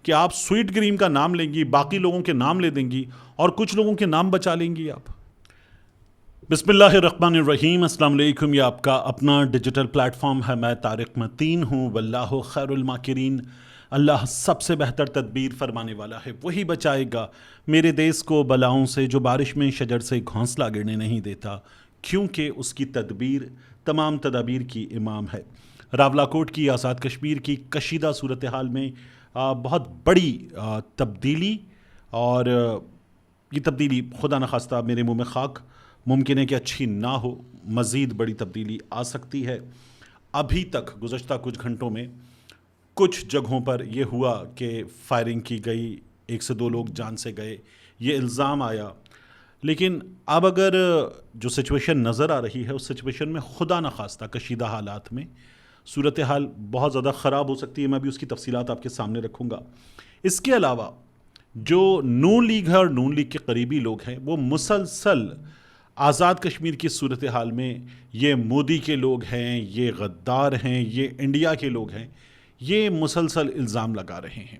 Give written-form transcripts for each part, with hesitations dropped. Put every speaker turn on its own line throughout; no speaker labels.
کہ آپ سویٹ کریم کا نام لیں گی، باقی لوگوں کے نام لے دیں گی اور کچھ لوگوں کے نام بچا لیں گی آپ. بسم اللہ الرحمن الرحیم. السلام علیکم. یہ آپ کا اپنا ڈیجیٹل پلیٹ فارم ہے. میں طارق متین ہوں. واللہ خیر الماکرین. اللہ سب سے بہتر تدبیر فرمانے والا ہے. وہی بچائے گا میرے دیس کو بلاؤں سے جو بارش میں شجر سے گھونسلہ گرنے نہیں دیتا، کیونکہ اس کی تدبیر تمام تدابیر کی امام ہے. راولاکوٹ کی آزاد کشمیر کی کشیدہ صورتحال میں بہت بڑی تبدیلی، اور یہ تبدیلی خدا نخواستہ میرے منہ میں خاک، ممکن ہے کہ اچھی نہ ہو، مزید بڑی تبدیلی آ سکتی ہے. ابھی تک گزشتہ کچھ گھنٹوں میں کچھ جگہوں پر یہ ہوا کہ فائرنگ کی گئی، 1 سے 2 لوگ جان سے گئے، یہ الزام آیا. لیکن اب اگر جو سچویشن نظر آ رہی ہے اس سچویشن میں خدا نخواستہ کشیدہ حالات میں صورتحال بہت زیادہ خراب ہو سکتی ہے. میں بھی اس کی تفصیلات آپ کے سامنے رکھوں گا. اس کے علاوہ جو نون لیگ ہے اور نون لیگ کے قریبی لوگ ہیں وہ مسلسل آزاد کشمیر کی صورتحال میں یہ مودی کے لوگ ہیں، یہ غدار ہیں، یہ انڈیا کے لوگ ہیں، یہ مسلسل الزام لگا رہے ہیں.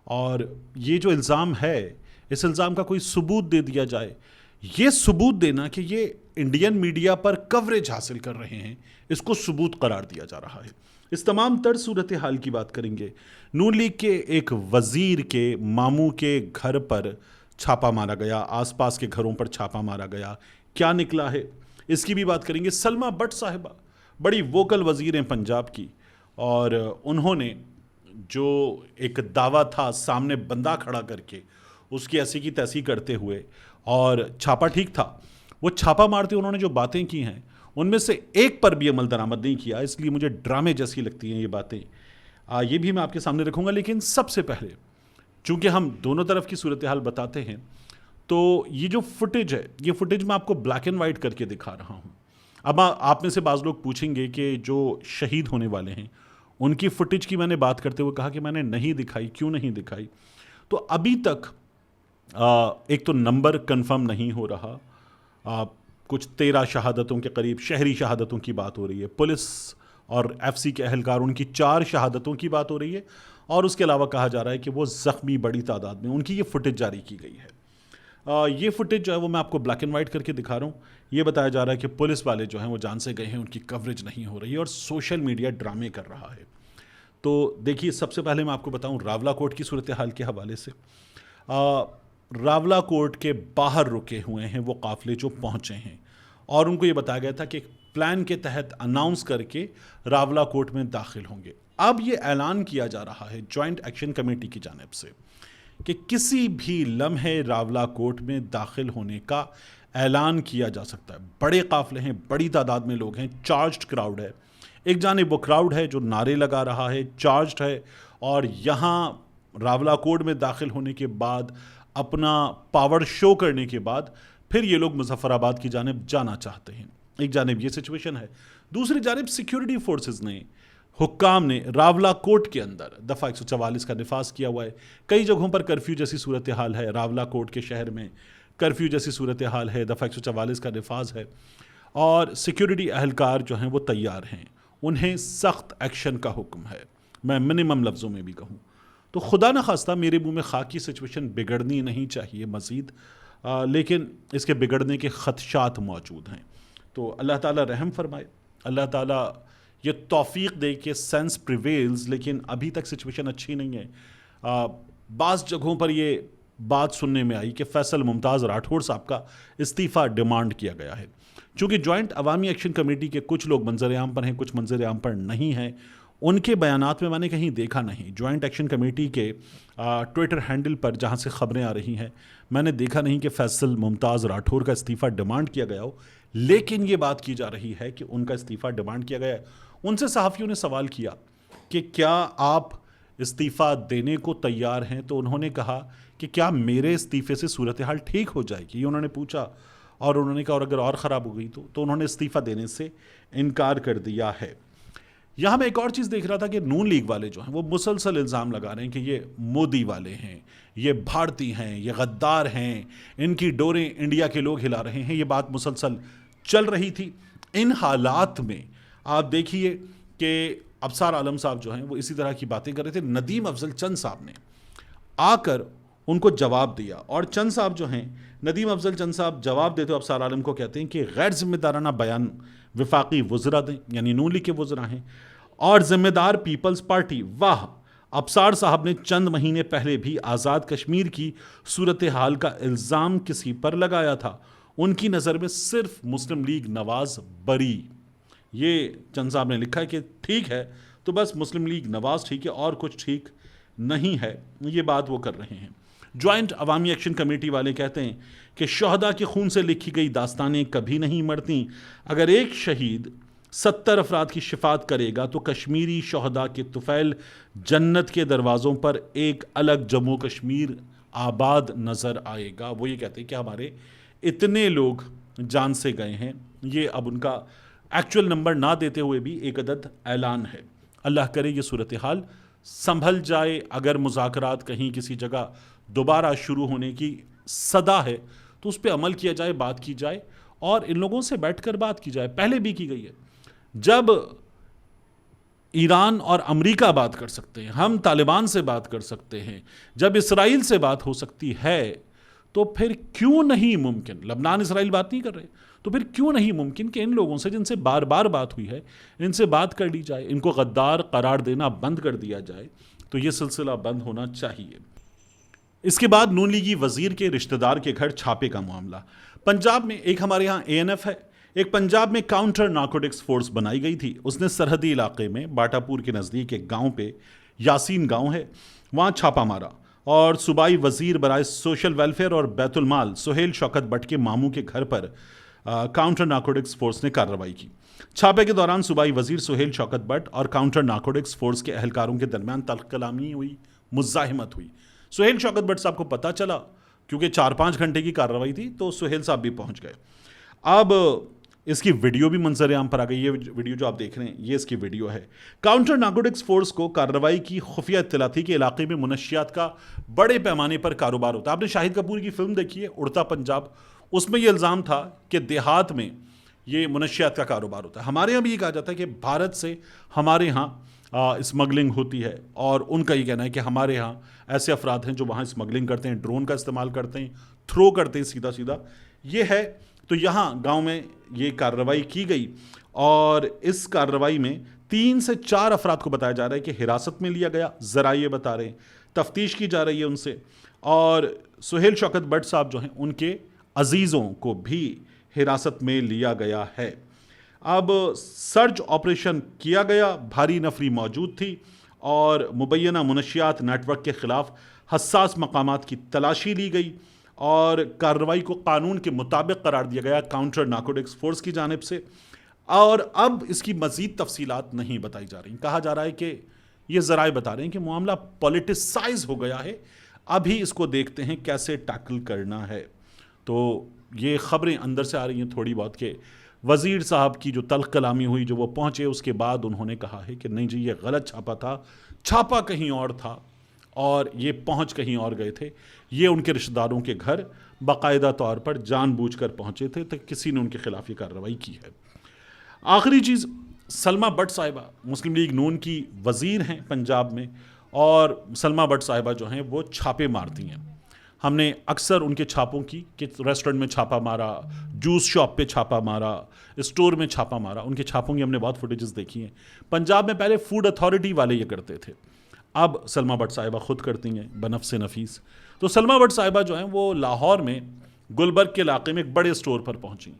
اور یہ جو الزام ہے اس الزام کا کوئی ثبوت دے دیا جائے. یہ ثبوت دینا کہ یہ انڈین میڈیا پر کوریج حاصل کر رہے ہیں، اس کو ثبوت قرار دیا جا رہا ہے. اس تمام تر صورتحال کی بات کریں گے. نون لیگ کے ایک وزیر کے ماموں کے گھر پر چھاپا مارا گیا، آس پاس کے گھروں پر چھاپا مارا گیا. کیا نکلا ہے اس کی بھی بات کریں گے. سلما بٹ صاحبہ بڑی ووکل وزیر ہیں پنجاب کی، اور انہوں نے جو ایک دعویٰ تھا سامنے بندہ کھڑا کر کے اس کی ایسی کی تیسی کرتے ہوئے، اور چھاپا ٹھیک تھا، وہ چھاپا مارتے انہوں نے جو باتیں کی ہیں ان میں سے ایک پر بھی عمل درآمد نہیں کیا. اس لیے مجھے ڈرامے جیسی لگتی ہیں یہ باتیں. یہ بھی میں آپ کے سامنے رکھوں گا. لیکن سب سے پہلے چونکہ ہم دونوں طرف کی صورتحال بتاتے ہیں تو یہ جو فوٹیج ہے یہ فوٹیج میں آپ کو بلیک اینڈ وائٹ کر کے دکھا رہا ہوں. اب آپ میں سے بعض لوگ پوچھیں گے کہ جو شہید ہونے والے ہیں ان کی فوٹیج کی میں نے بات کرتے ہوئے کہا کہ میں نے نہیں دکھائی. کیوں نہیں دکھائی؟ تو ابھی تک ایک تو نمبر کنفرم نہیں ہو رہا. کچھ 13 شہادتوں کے قریب شہری شہادتوں کی بات ہو رہی ہے. پولیس اور ایف سی کے اہلکار ان کی 4 شہادتوں کی بات ہو رہی ہے، اور اس کے علاوہ کہا جا رہا ہے کہ وہ زخمی بڑی تعداد میں، ان کی یہ فوٹیج جاری کی گئی ہے. یہ فوٹیج جو ہے وہ میں آپ کو بلیک اینڈ وائٹ کر کے دکھا رہا ہوں. یہ بتایا جا رہا ہے کہ پولیس والے جو ہیں وہ جان سے گئے ہیں، ان کی کوریج نہیں ہو رہی ہے اور سوشل میڈیا ڈرامے کر رہا ہے. تو دیکھیے، سب سے پہلے میں آپ کو بتاؤں راولاکوٹ کی صورتحال کے حوالے سے. راولاکوٹ کے باہر رکے ہوئے ہیں وہ قافلے جو پہنچے ہیں، اور ان کو یہ بتایا گیا تھا کہ ایک پلان کے تحت اناؤنس کر کے راولاکوٹ میں داخل ہوں گے. اب یہ اعلان کیا جا رہا ہے جوائنٹ ایکشن کمیٹی کی جانب سے کہ کسی بھی لمحے راولاکوٹ میں داخل ہونے کا اعلان کیا جا سکتا ہے. بڑے قافلے ہیں، بڑی تعداد میں لوگ ہیں، چارجڈ کراؤڈ ہے. ایک جانب وہ کراؤڈ ہے جو نعرے لگا رہا ہے، چارجڈ ہے، اور یہاں راولاکوٹ میں داخل ہونے کے بعد اپنا پاور شو کرنے کے بعد پھر یہ لوگ مظفر آباد کی جانب جانا چاہتے ہیں. ایک جانب یہ سچویشن ہے. دوسری جانب سیکیورٹی فورسز نے، حکام نے راولاکوٹ کے اندر دفعہ 144 کا نفاذ کیا ہوا ہے. کئی جگہوں پر کرفیو جیسی صورتحال ہے. راولاکوٹ کے شہر میں کرفیو جیسی صورتحال ہے، دفعہ 144 کا نفاذ ہے، اور سیکیورٹی اہلکار جو ہیں وہ تیار ہیں. انہیں سخت ایکشن کا حکم ہے، میں منیمم لفظوں میں بھی کہوں تو. خدا نخواستہ میرے منہ میں خاک کی سچویشن بگڑنی نہیں چاہیے مزید، لیکن اس کے بگڑنے کے خدشات موجود ہیں. تو اللہ تعالیٰ رحم فرمائے، اللہ تعالیٰ یہ توفیق دے کہ سینس پریویلز. لیکن ابھی تک سچویشن اچھی نہیں ہے. بعض جگہوں پر یہ بات سننے میں آئی کہ فیصل ممتاز راٹھوڑ صاحب کا استعفیٰ ڈیمانڈ کیا گیا ہے. چونکہ جوائنٹ عوامی ایکشن کمیٹی کے کچھ لوگ منظر عام پر ہیں، کچھ منظر عام پر نہیں ہیں. ان کے بیانات میں نے کہیں دیکھا نہیں. جوائنٹ ایکشن کمیٹی کے ٹویٹر ہینڈل پر جہاں سے خبریں آ رہی ہیں میں نے دیکھا نہیں کہ فیصل ممتاز راٹھوڑ کا استعفیٰ ڈیمانڈ کیا گیا ہو. لیکن یہ بات کی جا رہی ہے کہ ان کا استعفیٰ ڈیمانڈ کیا گیا ہے. ان سے صحافیوں نے سوال کیا کہ کیا آپ استعفیٰ دینے کو تیار ہیں؟ تو انہوں نے کہا کہ کیا میرے استعفے سے صورتحال ٹھیک ہو جائے گی؟ یہ انہوں نے پوچھا، اور انہوں نے کہا اور اگر اور خراب ہو گئی تو انہوں نے استعفیٰ دینے سے انکار کر دیا ہے. یہاں میں ایک اور چیز دیکھ رہا تھا کہ نون لیگ والے جو ہیں وہ مسلسل الزام لگا رہے ہیں کہ یہ مودی والے ہیں، یہ بھارتی ہیں، یہ غدار ہیں، ان کی ڈوریں انڈیا کے لوگ ہلا رہے ہیں. یہ بات مسلسل چل رہی تھی. ان حالات میں آپ دیکھیے کہ ابصار عالم صاحب جو ہیں وہ اسی طرح کی باتیں کر رہے تھے. ندیم افضل چند صاحب نے آ کر ان کو جواب دیا، اور چند صاحب جو ہیں، ندیم افضل چند صاحب جواب دیتے ہوئے ابصار عالم کو کہتے ہیں کہ غیر ذمہ دارانہ بیان وفاقی وزراء دیں، یعنی نون لیگ کے وزراء ہیں، اور ذمہ دار پیپلز پارٹی۔ واہ، ابصار صاحب نے چند مہینے پہلے بھی آزاد کشمیر کی صورتحال کا الزام کسی پر لگایا تھا، ان کی نظر میں صرف مسلم لیگ نواز بری۔ یہ چند صاحب نے لکھا ہے کہ ٹھیک ہے تو بس مسلم لیگ نواز ٹھیک ہے اور کچھ ٹھیک نہیں ہے، یہ بات وہ کر رہے ہیں۔ جوائنٹ عوامی ایکشن کمیٹی والے کہتے ہیں کہ شہداء کے خون سے لکھی گئی داستانیں کبھی نہیں مرتیں، اگر ایک شہید 70 افراد کی شفاعت کرے گا تو کشمیری شہداء کے طفیل جنت کے دروازوں پر ایک الگ جموں کشمیر آباد نظر آئے گا۔ وہ یہ کہتے ہیں کہ ہمارے اتنے لوگ جان سے گئے ہیں، یہ اب ان کا ایکچول نمبر نہ دیتے ہوئے بھی ایک عدد اعلان ہے۔ اللہ کرے یہ صورتحال سنبھل جائے، اگر مذاکرات کہیں کسی جگہ دوبارہ شروع ہونے کی صدا ہے تو اس پہ عمل کیا جائے، بات کی جائے، اور ان لوگوں سے بیٹھ کر بات کی جائے۔ پہلے بھی کی گئی ہے، جب ایران اور امریکہ بات کر سکتے ہیں، ہم طالبان سے بات کر سکتے ہیں، جب اسرائیل سے بات ہو سکتی ہے، تو پھر کیوں نہیں ممکن، لبنان اسرائیل بات نہیں کر رہے، تو پھر کیوں نہیں ممکن کہ ان لوگوں سے جن سے بار بار بات ہوئی ہے، ان سے بات کر لی جائے، ان کو غدار قرار دینا بند کر دیا جائے۔ تو یہ سلسلہ بند ہونا چاہیے۔ اس کے بعد نون لیگی وزیر کے رشتہ دار کے گھر چھاپے کا معاملہ۔ پنجاب میں ایک ہمارے ہاں اے این ایف ہے، ایک پنجاب میں کاؤنٹر نارکوٹکس فورس بنائی گئی تھی، اس نے سرحدی علاقے میں باٹا پور کے نزدیک ایک گاؤں پہ، یاسین گاؤں ہے، وہاں چھاپا مارا، اور صوبائی وزیر برائے سوشل ویلفیئر اور بیت المال سہیل شوکت بٹ کے ماموں کے گھر پر کاؤنٹر نارکوٹکس فورس نے کارروائی کی۔ چھاپے کے دوران صوبائی وزیر سہیل شوکت بٹ اور کاؤنٹر نارکوٹکس فورس کے اہلکاروں کے درمیان تلخ کلامی ہوئی، مزاحمت ہوئی۔ سہیل شوکت بٹ صاحب کو پتہ چلا، کیونکہ 4-5 گھنٹے کی کارروائی تھی، تو سہیل صاحب بھی پہنچ گئے۔ اب اس کی ویڈیو بھی منظر عام پر آ گئی، یہ ویڈیو جو آپ دیکھ رہے ہیں یہ اس کی ویڈیو ہے۔ کاؤنٹر نارکوٹکس فورس کو کارروائی کی خفیہ اطلاع تھی کہ علاقے میں منشیات کا بڑے پیمانے پر کاروبار ہوتا ہے۔ آپ نے شاہد کپور کی فلم دیکھی ہے اڑتا پنجاب، اس میں یہ الزام تھا کہ دیہات میں یہ منشیات کا کاروبار ہوتا ہے۔ ہمارے یہاں بھی یہ کہا جاتا ہے کہ بھارت سے ہمارے ہاں اسمگلنگ ہوتی ہے، اور ان کا یہ کہنا ہے کہ ہمارے ہاں ایسے افراد ہیں جو وہاں اسمگلنگ کرتے ہیں، ڈرون کا استعمال کرتے ہیں، تھرو کرتے ہیں سیدھا سیدھا، یہ ہے۔ تو یہاں گاؤں میں یہ کارروائی کی گئی، اور اس کارروائی میں 3 سے 4 افراد کو بتایا جا رہا ہے کہ حراست میں لیا گیا، ذرائع بتا رہے ہیں، تفتیش کی جا رہی ہے ان سے، اور سہیل شوکت بٹ صاحب جو ہیں ان کے عزیزوں کو بھی حراست میں لیا گیا ہے۔ اب سرچ آپریشن کیا گیا، بھاری نفری موجود تھی، اور مبینہ منشیات نیٹ ورک کے خلاف حساس مقامات کی تلاشی لی گئی، اور کارروائی کو قانون کے مطابق قرار دیا گیا کاؤنٹر نارکوٹکس فورس کی جانب سے۔ اور اب اس کی مزید تفصیلات نہیں بتائی جا رہی، کہا جا رہا ہے کہ یہ ذرائع بتا رہے ہیں کہ معاملہ پولیٹیسائز ہو گیا ہے، ابھی اس کو دیکھتے ہیں کیسے ٹیکل کرنا ہے۔ تو یہ خبریں اندر سے آ رہی ہیں تھوڑی بہت کہ وزیر صاحب کی جو تلخ کلامی ہوئی، جو وہ پہنچے، اس کے بعد انہوں نے کہا ہے کہ نہیں جی یہ غلط چھاپا تھا، چھاپا کہیں اور تھا، اور یہ پہنچ کہیں اور گئے تھے۔ یہ ان کے رشتہ داروں کے گھر باقاعدہ طور پر جان بوجھ کر پہنچے تھے، تو کسی نے ان کے خلاف یہ کارروائی کی ہے۔ آخری چیز، سلمہ بٹ صاحبہ مسلم لیگ نون کی وزیر ہیں پنجاب میں، اور سلمہ بٹ صاحبہ جو ہیں وہ چھاپے مارتی ہیں۔ ہم نے اکثر ان کے چھاپوں کی کہ ریسٹورنٹ میں چھاپا مارا، جوس شاپ پہ چھاپا مارا، اسٹور میں چھاپا مارا، ان کے چھاپوں کی ہم نے بہت فوٹیجز دیکھی ہیں۔ پنجاب میں پہلے فوڈ اتھارٹی والے یہ کرتے تھے، اب سلمہ بٹ صاحبہ خود کرتی ہیں بنفس نفیس۔ تو سلمہ بٹ صاحبہ جو ہیں وہ لاہور میں گلبرگ کے علاقے میں ایک بڑے اسٹور پر پہنچیں،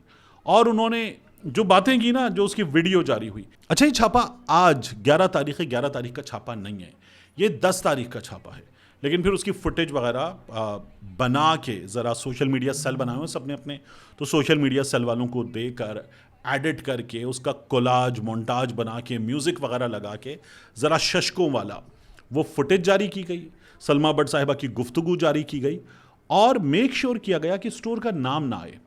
اور انہوں نے جو باتیں کی نا، جو اس کی ویڈیو جاری ہوئی۔ اچھا، یہ چھاپا آج 11 تاریخ کا چھاپا نہیں ہے، یہ 10 تاریخ کا چھاپا ہے، لیکن پھر اس کی فوٹیج وغیرہ بنا کے ذرا سوشل میڈیا سیل بنائے ہوئے سب نے اپنے، تو سوشل میڈیا سیل والوں کو دے کر ایڈٹ کر کے اس کا کولاج مونٹاج بنا کے میوزک وغیرہ لگا کے ذرا ششکوں والا وہ فوٹیج جاری کی گئی، سلمہ بٹ صاحبہ کی گفتگو جاری کی گئی، اور میک شور کیا گیا کہ اسٹور کا نام نہ آئے۔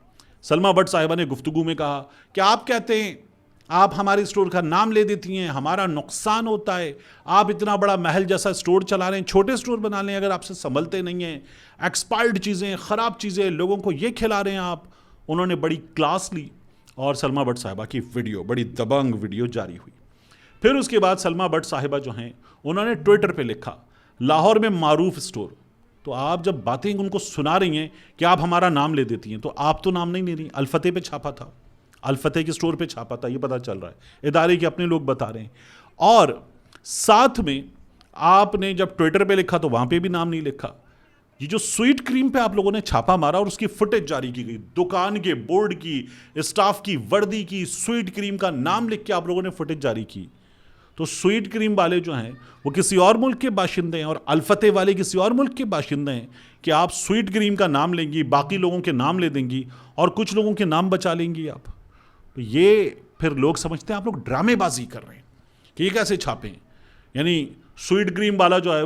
سلمہ بٹ صاحبہ نے گفتگو میں کہا کہ آپ کہتے ہیں آپ ہمارے اسٹور کا نام لے دیتی ہیں، ہمارا نقصان ہوتا ہے، آپ اتنا بڑا محل جیسا اسٹور چلا رہے ہیں، چھوٹے اسٹور بنا لیں اگر آپ سے سنبھلتے نہیں ہیں، ایکسپائرڈ چیزیں، خراب چیزیں لوگوں کو یہ کھلا رہے ہیں آپ۔ انہوں نے بڑی کلاس لی، اور سلمہ بٹ صاحبہ کی ویڈیو، بڑی دبنگ ویڈیو جاری ہوئی۔ پھر اس کے بعد سلمہ بٹ صاحبہ جو ہیں انہوں نے ٹویٹر پہ لکھا، لاہور میں معروف اسٹور تو آپ جب باتیں ان کو سنا رہی ہیں کہ آپ ہمارا نام لے دیتی ہیں، تو آپ تو نام نہیں لے رہی. الفتح پہ چھاپا تھا، الفتح کے سٹور پہ چھاپا تھا، یہ پتا چل رہا ہے، ادارے کے اپنے لوگ بتا رہے ہیں. اور ساتھ میں آپ نے جب ٹویٹر پہ لکھا تو وہاں پہ بھی نام نہیں لکھا. یہ جو سویٹ کریم پہ آپ لوگوں نے چھاپا مارا اور اس کی فوٹیج جاری کی گئی، دکان کے بورڈ کی، اسٹاف کی وردی کی، سویٹ کریم کا نام لکھ کے آپ لوگوں نے فوٹیج جاری کی. تو سویٹ کریم والے جو ہیں وہ کسی اور ملک کے باشندے ہیں اور الفتح والے کسی اور ملک کے باشندے ہیں کہ آپ سویٹ کریم کا نام لیں گی، باقی لوگوں کے نام لے دیں گی اور کچھ لوگوں کے نام بچا لیں گی آپ. تو یہ پھر لوگ سمجھتے ہیں آپ لوگ ڈرامے بازی کر رہے ہیں کہ یہ کیسے چھاپیں. یعنی سویٹ کریم والا جو ہے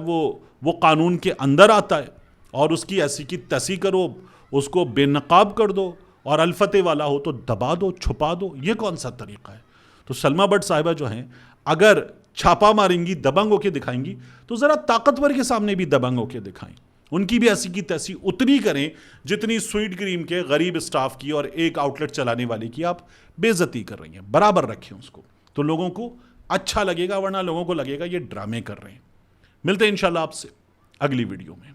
وہ قانون کے اندر آتا ہے اور اس کی ایسی کی تیسی کرو، اس کو بے نقاب کر دو، اور الفتح والا ہو تو دبا دو، چھپا دو. یہ کون سا طریقہ ہے؟ تو سلمیٰ بٹ صاحبہ جو ہیں اگر چھاپا ماریں گی، دبنگ ہو کے دکھائیں گی، تو ذرا طاقتور کے سامنے بھی دبنگ ہو کے دکھائیں. ان کی بھی ایسی کی تیسی اتنی کریں جتنی سویٹ کریم کے غریب اسٹاف کی اور ایک آؤٹ لیٹ چلانے والے کی آپ بے عزتی کر رہی ہیں. برابر رکھیں اس کو، تو لوگوں کو اچھا لگے گا، ورنہ لوگوں کو لگے گا یہ ڈرامے کر رہے ہیں. ملتے ہیں انشاءاللہ آپ سے اگلی ویڈیو میں.